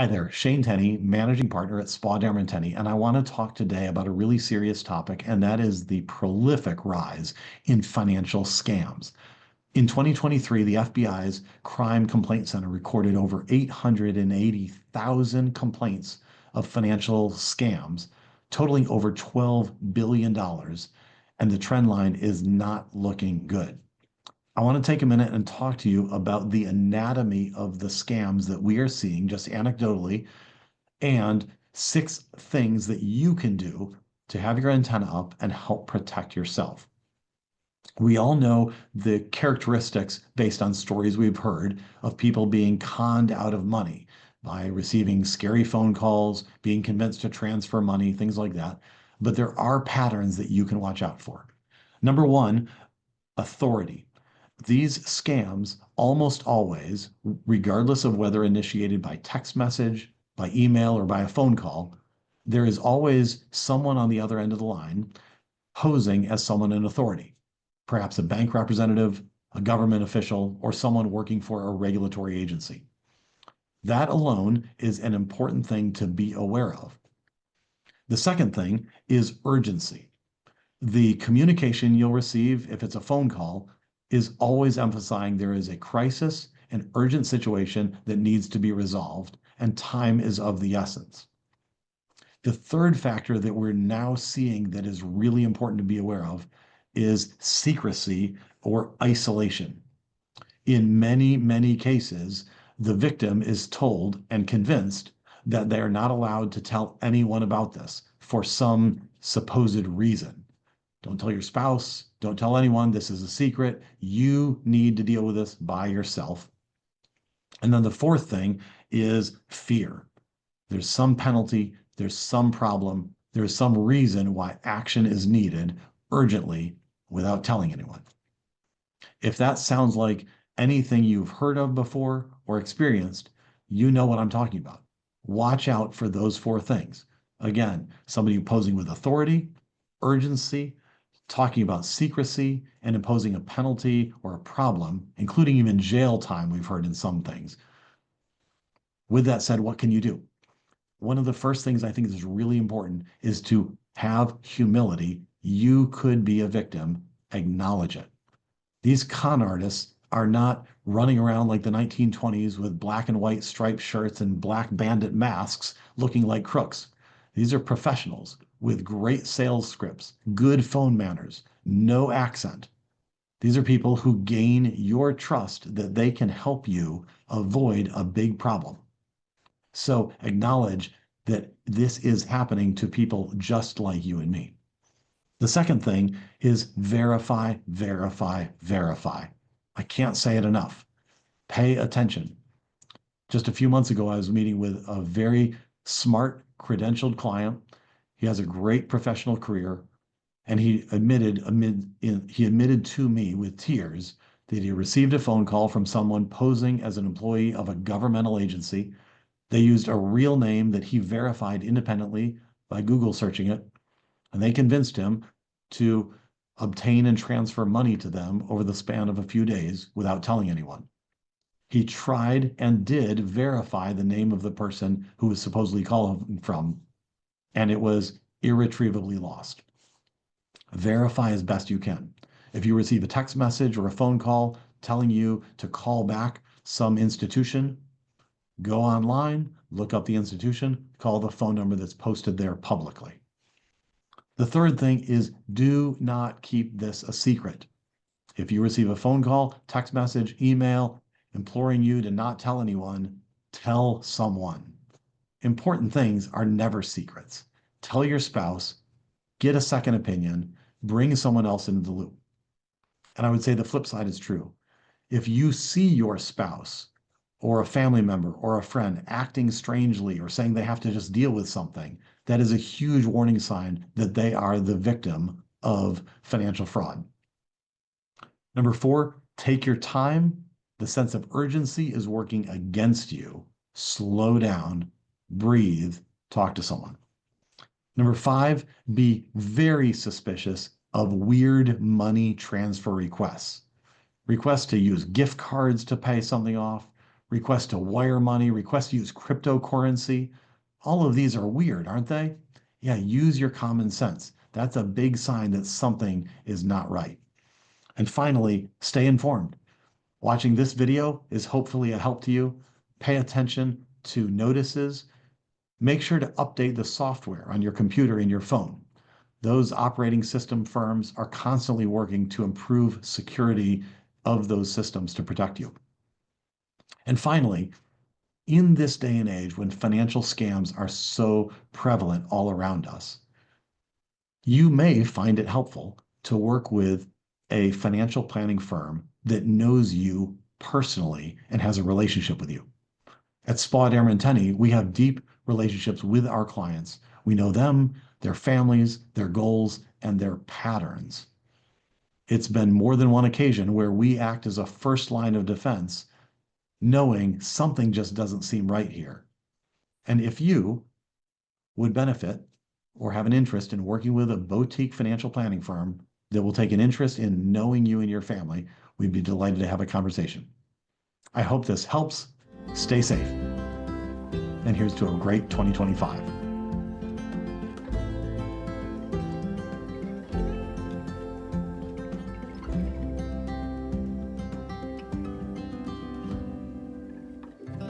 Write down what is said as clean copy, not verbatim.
Hi there, Shane Tenny, Managing Partner at Spaugh Dameron Tenny, and I want to talk today about a really serious topic, and that is the prolific rise in financial scams. In 2023, the FBI's Crime Complaint Center recorded over 880,000 complaints of financial scams, totaling over $12 billion, and the trend line is not looking good. I want to take a minute and talk to you about the anatomy of the scams that we are seeing, just anecdotally, and 6 things that you can do to have your antenna up and help protect yourself. We all know the characteristics based on stories we've heard of people being conned out of money by receiving scary phone calls, being convinced to transfer money, things like that. But there are patterns that you can watch out for. Number one, authority. These scams almost always, regardless of whether initiated by text message, by email, or by a phone call, there is always someone on the other end of the line posing as someone in authority, perhaps a bank representative, a government official, or someone working for a regulatory agency. That alone is an important thing to be aware of. The second thing is urgency. The communication you'll receive, if it's a phone call, is always emphasizing there is a crisis, an urgent situation that needs to be resolved, and time is of the essence. The third factor that we're now seeing that is really important to be aware of is secrecy or isolation. In many, many cases, the victim is told and convinced that they are not allowed to tell anyone about this for some supposed reason. Don't tell your spouse. Don't tell anyone. This is a secret. You need to deal with this by yourself. And then the fourth thing is fear. There's some penalty. There's some problem. There's some reason why action is needed urgently without telling anyone. If that sounds like anything you've heard of before or experienced, you know what I'm talking about. Watch out for those 4 things. Again, somebody posing with authority, urgency, talking about secrecy, and imposing a penalty or a problem, including even jail time, we've heard in some things. With that said, what can you do? One of the first things I think is really important is to have humility. You could be a victim. Acknowledge it. These con artists are not running around like the 1920s with black and white striped shirts and black bandit masks looking like crooks. These are professionals with great sales scripts, good phone manners, no accent. These are people who gain your trust that they can help you avoid a big problem. So acknowledge that this is happening to people just like you and me. The second thing is verify, verify, verify. I can't say it enough. Pay attention. Just a few months ago, I was meeting with a very smart, credentialed client. He has a great professional career, and he admitted to me with tears that he received a phone call from someone posing as an employee of a governmental agency. They used a real name that he verified independently by Google searching it, and they convinced him to obtain and transfer money to them over the span of a few days without telling anyone. He tried and did verify the name of the person who was supposedly calling from, and it was irretrievably lost. Verify as best you can. If you receive a text message or a phone call telling you to call back some institution, go online, look up the institution, call the phone number that's posted there publicly. The third thing is do not keep this a secret. If you receive a phone call, text message, email, imploring you to not tell anyone, tell someone. Important things are never secrets. Tell your spouse, get a second opinion, bring someone else into the loop. And I would say the flip side is true. If you see your spouse or a family member or a friend acting strangely or saying they have to just deal with something, that is a huge warning sign that they are the victim of financial fraud. Number 4, take your time. The sense of urgency is working against you. Slow down, breathe, talk to someone. Number 5, be very suspicious of weird money transfer requests. Requests to use gift cards to pay something off, request to wire money, request to use cryptocurrency. All of these are weird, aren't they? Yeah, use your common sense. That's a big sign that something is not right. And finally, stay informed. Watching this video is hopefully a help to you. Pay attention to notices. Make sure to update the software on your computer and your phone. Those operating system firms are constantly working to improve security of those systems to protect you. And finally, in this day and age when financial scams are so prevalent all around us, you may find it helpful to work with a financial planning firm that knows you personally and has a relationship with you. At Spaugh Dameron Tenny, we have deep relationships with our clients. We know them, their families, their goals, and their patterns. It's been more than one occasion where we act as a first line of defense, knowing something just doesn't seem right here. And if you would benefit or have an interest in working with a boutique financial planning firm that will take an interest in knowing you and your family, we'd be delighted to have a conversation. I hope this helps. Stay safe. And here's to a great 2025.